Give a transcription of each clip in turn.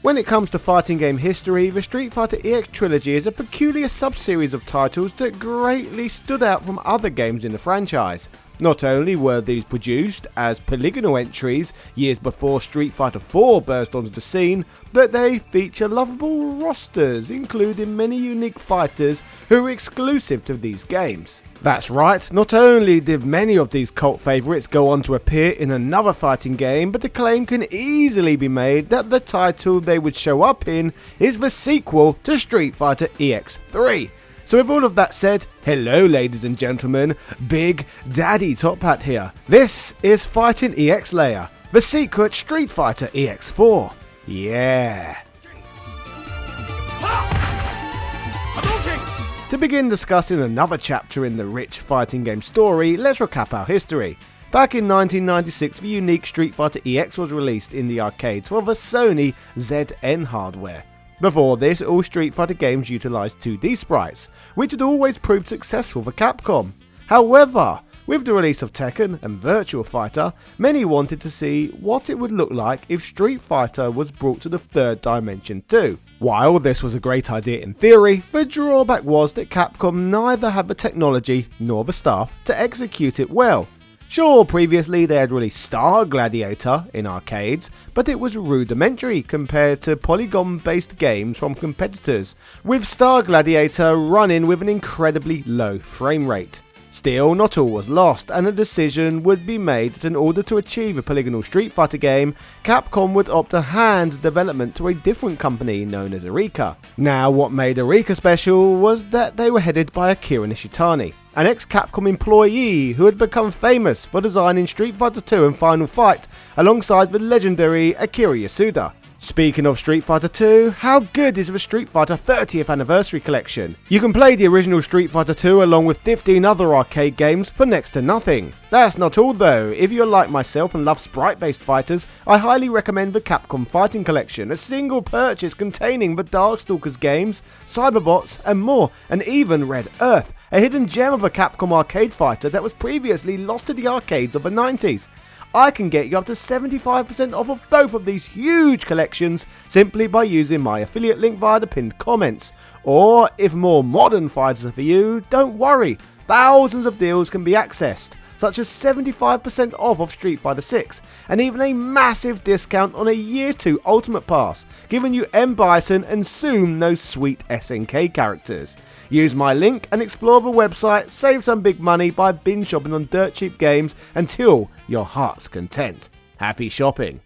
When it comes to fighting game history, the Street Fighter EX trilogy is a peculiar sub-series of titles that greatly stood out from other games in the franchise. Not only were these produced as polygonal entries years before Street Fighter IV burst onto the scene, but they feature lovable rosters, including many unique fighters who are exclusive to these games. That's right, not only did many of these cult favourites go on to appear in another fighting game, but the claim can easily be made that the title they would show up in is the sequel to Street Fighter EX3. So with all of that said, hello ladies and gentlemen, Big Daddy Top Hat here. This is Fighting EX Layer, the secret Street Fighter EX4. Yeah. To begin discussing another chapter in the rich fighting game story, let's recap our history. Back in 1996, the unique Street Fighter EX was released in the arcades for the Sony ZN hardware. Before this, all Street Fighter games utilised 2D sprites, which had always proved successful for Capcom. However, with the release of Tekken and Virtua Fighter, many wanted to see what it would look like if Street Fighter was brought to the third dimension too. While this was a great idea in theory, the drawback was that Capcom neither had the technology nor the staff to execute it well. Sure, previously they had released Star Gladiator in arcades, but it was rudimentary compared to polygon-based games from competitors, with Star Gladiator running with an incredibly low frame rate. Still, not all was lost, and a decision would be made that in order to achieve a polygonal Street Fighter game, Capcom would opt to hand development to a different company known as Eureka. Now, what made Eureka special was that they were headed by Akira Nishitani, an ex-Capcom employee who had become famous for designing Street Fighter II and Final Fight alongside the legendary Akira Yasuda. Speaking of Street Fighter II, how good is the Street Fighter 30th Anniversary Collection? You can play the original Street Fighter II along with 15 other arcade games for next to nothing. That's not all though. If you're like myself and love sprite-based fighters, I highly recommend the Capcom Fighting Collection, a single purchase containing the Darkstalkers games, Cyberbots and more, and even Red Earth, a hidden gem of a Capcom arcade fighter that was previously lost to the arcades of the 90s. I can get you up to 75% off of both of these huge collections simply by using my affiliate link via the pinned comments. Or, if more modern fighters are for you, don't worry, thousands of deals can be accessed, such as 75% off of Street Fighter 6, and even a massive discount on a Year 2 Ultimate Pass, giving you M. Bison and soon those sweet SNK characters. Use my link and explore the website, save some big money by binge shopping on dirt cheap games until your heart's content. Happy shopping!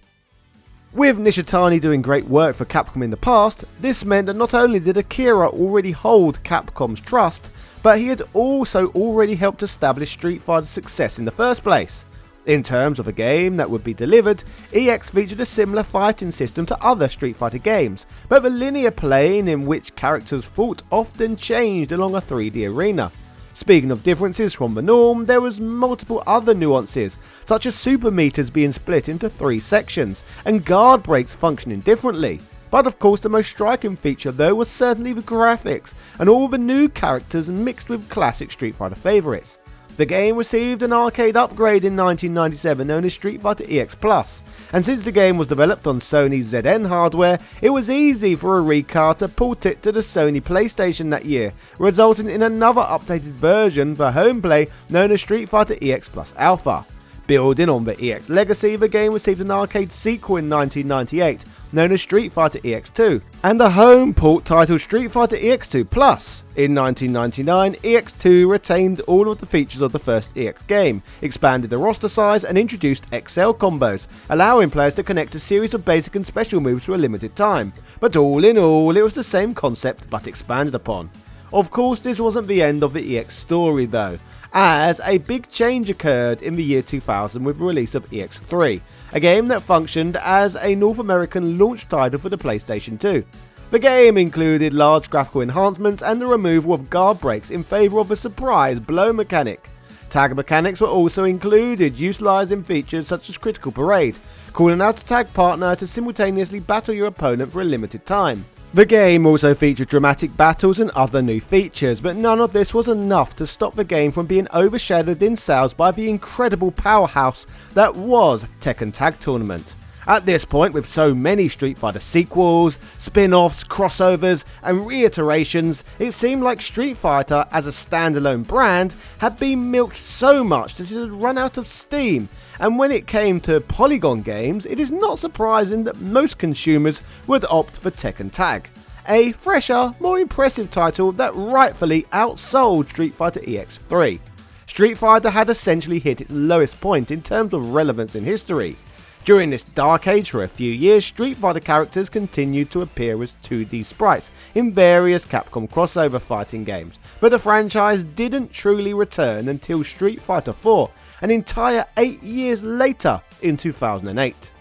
With Nishitani doing great work for Capcom in the past, this meant that not only did Akira already hold Capcom's trust, but he had also already helped establish Street Fighter's success in the first place. In terms of a game that would be delivered, EX featured a similar fighting system to other Street Fighter games, but the linear plane in which characters fought often changed along a 3D arena. Speaking of differences from the norm, there was multiple other nuances, such as super meters being split into 3 sections, and guard breaks functioning differently. But of course the most striking feature though was certainly the graphics, and all the new characters mixed with classic Street Fighter favourites. The game received an arcade upgrade in 1997 known as Street Fighter EX Plus, and since the game was developed on Sony's ZN hardware, it was easy for Eureka to port it to the Sony PlayStation that year, resulting in another updated version for home play known as Street Fighter EX Plus Alpha. Building on the EX legacy, the game received an arcade sequel in 1998, known as Street Fighter EX2, and a home port titled Street Fighter EX2 Plus. In 1999, EX2 retained all of the features of the first EX game, expanded the roster size and introduced XL combos, allowing players to connect a series of basic and special moves for a limited time. But all in all, it was the same concept but expanded upon. Of course, this wasn't the end of the EX story though, as a big change occurred in the year 2000 with the release of EX3, a game that functioned as a North American launch title for the PlayStation 2. The game included large graphical enhancements and the removal of guard breaks in favour of a surprise blow mechanic. Tag mechanics were also included, utilising features such as Critical Parade, calling out a tag partner to simultaneously battle your opponent for a limited time. The game also featured dramatic battles and other new features, but none of this was enough to stop the game from being overshadowed in sales by the incredible powerhouse that was Tekken Tag Tournament. At this point, with so many Street Fighter sequels, spin-offs, crossovers, and reiterations, it seemed like Street Fighter as a standalone brand had been milked so much that it had run out of steam, and when it came to Polygon games, it is not surprising that most consumers would opt for Tekken Tag, a fresher, more impressive title that rightfully outsold Street Fighter EX3. Street Fighter had essentially hit its lowest point in terms of relevance in history. During this dark age for a few years, Street Fighter characters continued to appear as 2D sprites in various Capcom crossover fighting games, but the franchise didn't truly return until Street Fighter 4, an entire 8 years later in 2008.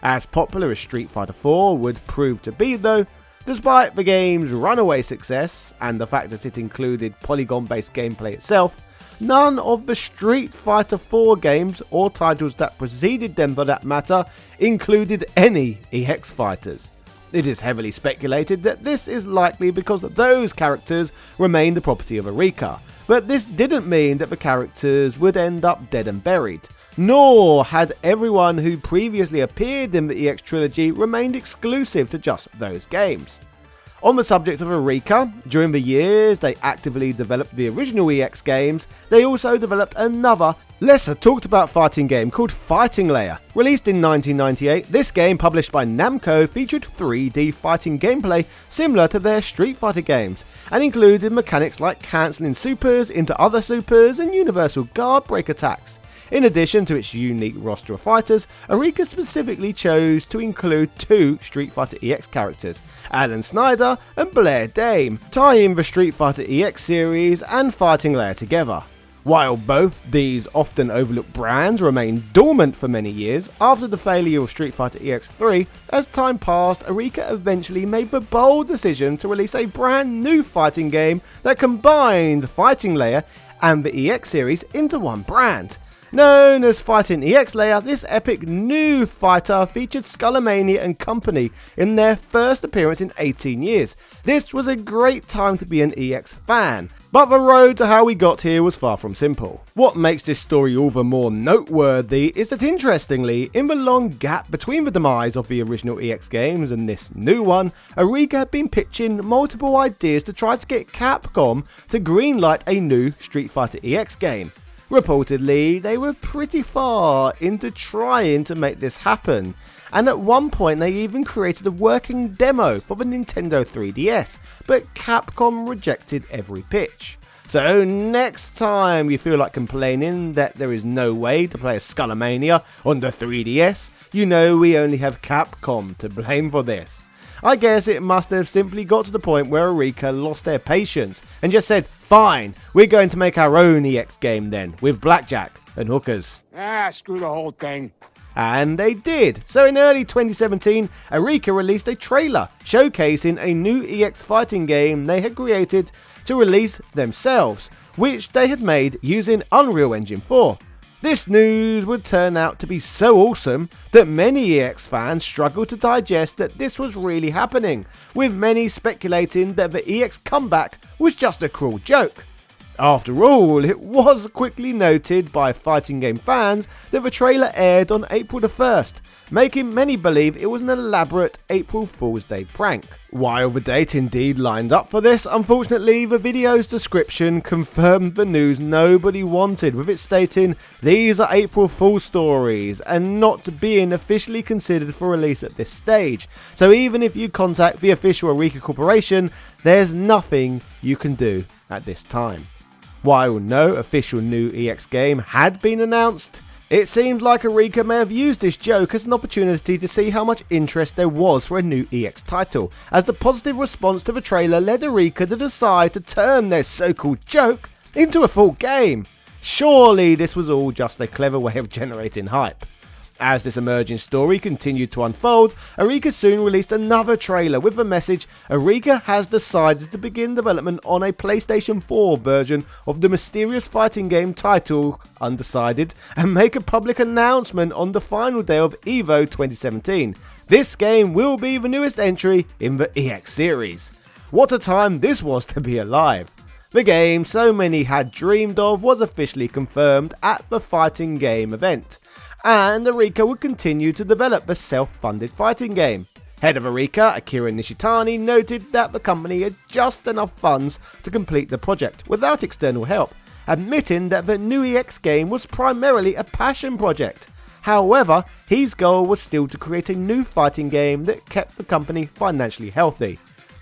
As popular as Street Fighter 4 would prove to be though, despite the game's runaway success and the fact that it included polygon-based gameplay itself, none of the Street Fighter 4 games, or titles that preceded them for that matter, included any EX fighters. It is heavily speculated that this is likely because those characters remain the property of Eureka, but this didn't mean that the characters would end up dead and buried, nor had everyone who previously appeared in the EX trilogy remained exclusive to just those games. On the subject of Eureka, during the years they actively developed the original EX games, they also developed another, lesser talked about fighting game called Fighting Layer. Released in 1998, this game, published by Namco, featured 3D fighting gameplay similar to their Street Fighter games, and included mechanics like cancelling supers into other supers and universal guard break attacks. In addition to its unique roster of fighters, Eureka specifically chose to include 2 Street Fighter EX characters, Alan Snyder and Blair Dame, tying the Street Fighter EX series and Fighting Layer together. While both these often overlooked brands remained dormant for many years, after the failure of Street Fighter EX3, as time passed, Eureka eventually made the bold decision to release a brand new fighting game that combined Fighting Layer and the EX series into one brand. Known as Fighting EX Layer, this epic new fighter featured Skullomania and company in their first appearance in 18 years. This was a great time to be an EX fan, but the road to how we got here was far from simple. What makes this story all the more noteworthy is that, interestingly, in the long gap between the demise of the original EX games and this new one, Eureka had been pitching multiple ideas to try to get Capcom to greenlight a new Street Fighter EX game. Reportedly, they were pretty far into trying to make this happen, and at one point they even created a working demo for the Nintendo 3DS, but Capcom rejected every pitch. So next time you feel like complaining that there is no way to play a Skullomania on the 3DS, you know we only have Capcom to blame for this. I guess it must have simply got to the point where Eureka lost their patience and just said, fine, we're going to make our own EX game then, with blackjack and hookers. Screw the whole thing. And they did. So in early 2017, Eureka released a trailer showcasing a new EX fighting game they had created to release themselves, which they had made using Unreal Engine 4. This news would turn out to be so awesome that many EX fans struggled to digest that this was really happening, with many speculating that the EX comeback was just a cruel joke. After all, it was quickly noted by fighting game fans that the trailer aired on April the 1st, making many believe it was an elaborate April Fool's Day prank. While the date indeed lined up for this, unfortunately the video's description confirmed the news nobody wanted, with it stating, "These are April Fool's stories and not being officially considered for release at this stage. So even if you contact the official Eureka Corporation, there's nothing you can do at this time." While no official new EX game had been announced, it seemed like Eureka may have used this joke as an opportunity to see how much interest there was for a new EX title, as the positive response to the trailer led Eureka to decide to turn their so-called joke into a full game. Surely this was all just a clever way of generating hype. As this emerging story continued to unfold, Eureka soon released another trailer with the message, Eureka has decided to begin development on a PlayStation 4 version of the mysterious fighting game title Undecided, and make a public announcement on the final day of EVO 2017. This game will be the newest entry in the EX series. What a time this was to be alive. The game so many had dreamed of was officially confirmed at the fighting game event. and Eureka would continue to develop the self-funded fighting game. Head of Eureka, Akira Nishitani, noted that the company had just enough funds to complete the project without external help, admitting that the new EX game was primarily a passion project. However, his goal was still to create a new fighting game that kept the company financially healthy.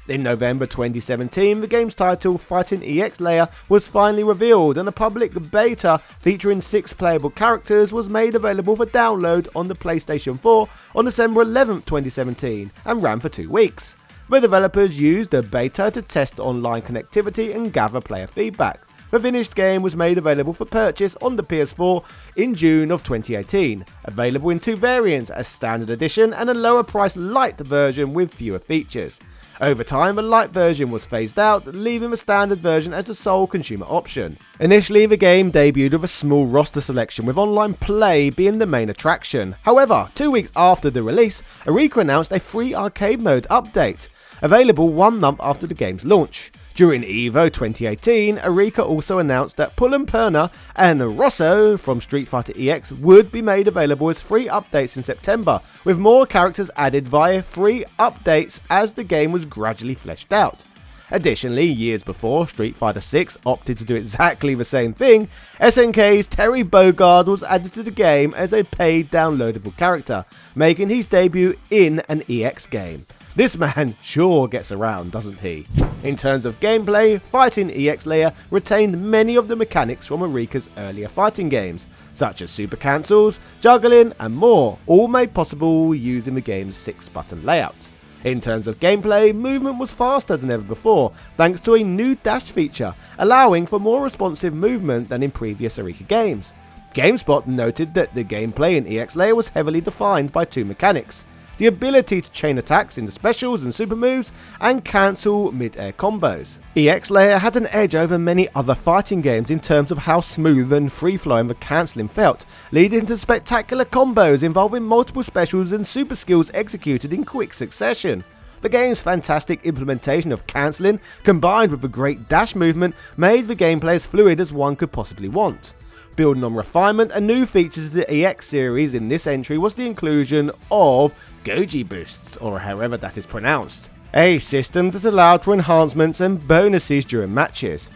In November 2017, the game's title, Fighting EX4, was finally revealed, and a public beta featuring 6 playable characters was made available for download on the PlayStation 4 on December 11, 2017, and ran for 2 weeks. The developers used the beta to test online connectivity and gather player feedback. The finished game was made available for purchase on the PS4 in June of 2018, available in 2 variants, a standard edition and a lower priced light version with fewer features. Over time, the light version was phased out, leaving the standard version as the sole consumer option. Initially, the game debuted with a small roster selection, with online play being the main attraction. However, 2 weeks after the release, Eureka announced a free arcade mode update, available 1 month after the game's launch. During EVO 2018, Eureka also announced that Pulumperna and Rosso from Street Fighter EX would be made available as free updates in September, with more characters added via free updates as the game was gradually fleshed out. Additionally, years before Street Fighter 6 opted to do exactly the same thing, SNK's Terry Bogard was added to the game as a paid downloadable character, making his debut in an EX game. This man sure gets around, doesn't he? In terms of gameplay, Fighting EX4 retained many of the mechanics from Eureka's earlier fighting games, such as super cancels, juggling and more, all made possible using the game's 6-button layout. In terms of gameplay, movement was faster than ever before, thanks to a new dash feature, allowing for more responsive movement than in previous Eureka games. GameSpot noted that the gameplay in EX4 was heavily defined by 2 mechanics: the ability to chain attacks into specials and super moves, and cancel mid-air combos. EX4 had an edge over many other fighting games in terms of how smooth and free-flowing the cancelling felt, leading to spectacular combos involving multiple specials and super skills executed in quick succession. The game's fantastic implementation of cancelling, combined with the great dash movement, made the gameplay as fluid as one could possibly want. Building on refinement, a new feature to the EX series in this entry was the inclusion of Goji boosts, or however that is pronounced, a system that allowed for enhancements and bonuses during matches.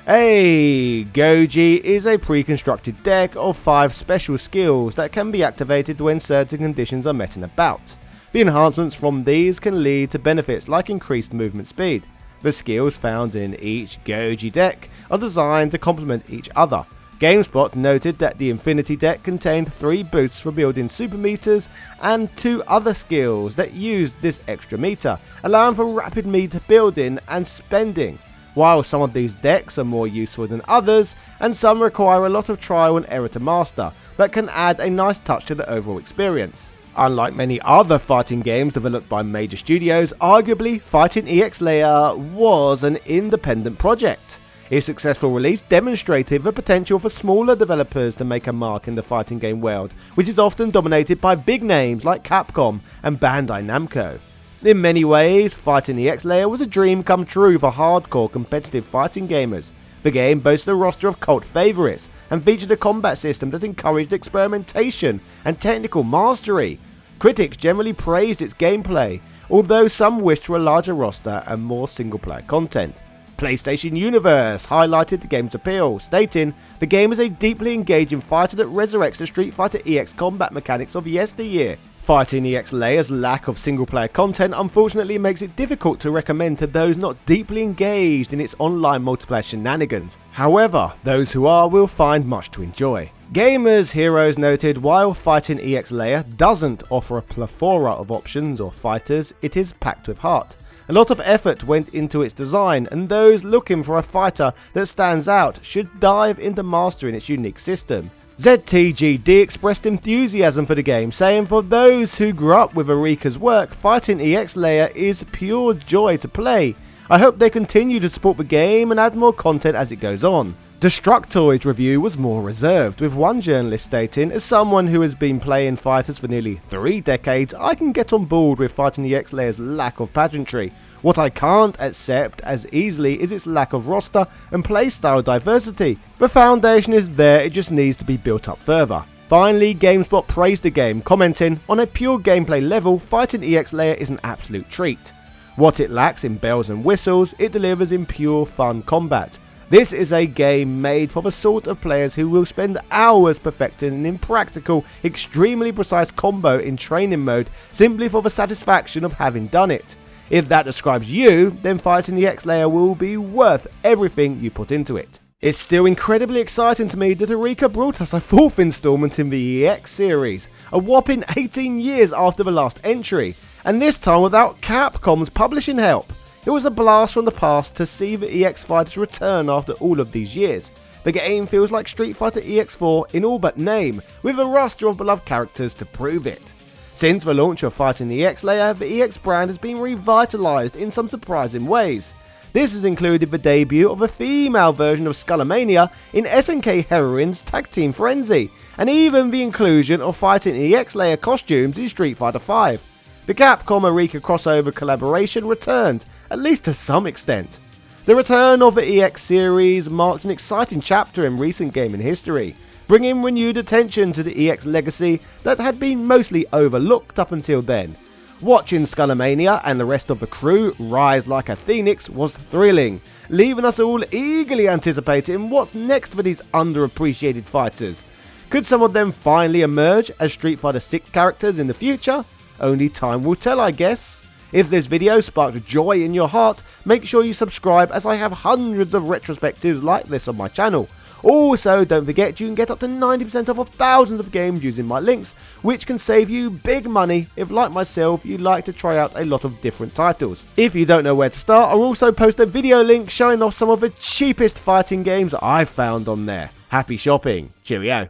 A Goji is a pre-constructed deck of 5 special skills that can be activated when certain conditions are met in a bout. The enhancements from these can lead to benefits like increased movement speed. The skills found in each Goji deck are designed to complement each other. GameSpot noted that the Infinity deck contained 3 boosts for building super meters and 2 other skills that used this extra meter, allowing for rapid meter building and spending. While some of these decks are more useful than others, and some require a lot of trial and error to master, but can add a nice touch to the overall experience. Unlike many other fighting games developed by major studios, arguably Fighting EX4 was an independent project. Its successful release demonstrated the potential for smaller developers to make a mark in the fighting game world, which is often dominated by big names like Capcom and Bandai Namco. In many ways, Fighting EX4 was a dream come true for hardcore competitive fighting gamers. The game boasts a roster of cult favourites and featured a combat system that encouraged experimentation and technical mastery. Critics generally praised its gameplay, although some wished for a larger roster and more single-player content. PlayStation Universe highlighted the game's appeal, stating, "The game is a deeply engaging fighter that resurrects the Street Fighter EX combat mechanics of yesteryear." Fighting EX4's lack of single-player content unfortunately makes it difficult to recommend to those not deeply engaged in its online multiplayer shenanigans. However, those who are will find much to enjoy. Gamers Heroes noted, while Fighting EX4 doesn't offer a plethora of options or fighters, it is packed with heart. A lot of effort went into its design, and those looking for a fighter that stands out should dive into mastering its unique system. ZTGD expressed enthusiasm for the game, saying, "For those who grew up with Eureka's work, Fighting EX4 is pure joy to play. I hope they continue to support the game and add more content as it goes on." Destructoid's review was more reserved, with one journalist stating, "As someone who has been playing fighters for nearly 3 decades, I can get on board with Fighting EX4's lack of pageantry. What I can't accept as easily is its lack of roster and playstyle diversity. The foundation is there, it just needs to be built up further." Finally, GameSpot praised the game, commenting, "On a pure gameplay level, Fighting EX Layer is an absolute treat. What it lacks in bells and whistles, it delivers in pure fun combat. This is a game made for the sort of players who will spend hours perfecting an impractical, extremely precise combo in training mode simply for the satisfaction of having done it. If that describes you, then Fighting EX Layer will be worth everything you put into it." It's still incredibly exciting to me that Eureka brought us a 4th installment in the EX series, a whopping 18 years after the last entry, and this time without Capcom's publishing help. It was a blast from the past to see the EX fighters return after all of these years. The game feels like Street Fighter EX4 in all but name, with a roster of beloved characters to prove it. Since the launch of Fighting EX Layer, the EX brand has been revitalised in some surprising ways. This has included the debut of a female version of Skullomania in SNK Heroines Tag Team Frenzy, and even the inclusion of Fighting EX Layer costumes in Street Fighter V. The Capcom Eureka crossover collaboration returned, at least to some extent. The return of the EX series marked an exciting chapter in recent gaming history, bringing renewed attention to the EX legacy that had been mostly overlooked up until then. Watching Skullomania and the rest of the crew rise like a phoenix was thrilling, leaving us all eagerly anticipating what's next for these underappreciated fighters. Could some of them finally emerge as Street Fighter 6 characters in the future? Only time will tell, I guess. If this video sparked joy in your heart, make sure you subscribe, as I have hundreds of retrospectives like this on my channel. Also, don't forget you can get up to 90% off of thousands of games using my links, which can save you big money if, like myself, you like to try out a lot of different titles. If you don't know where to start, I'll also post a video link showing off some of the cheapest fighting games I've found on there. Happy shopping. Cheerio.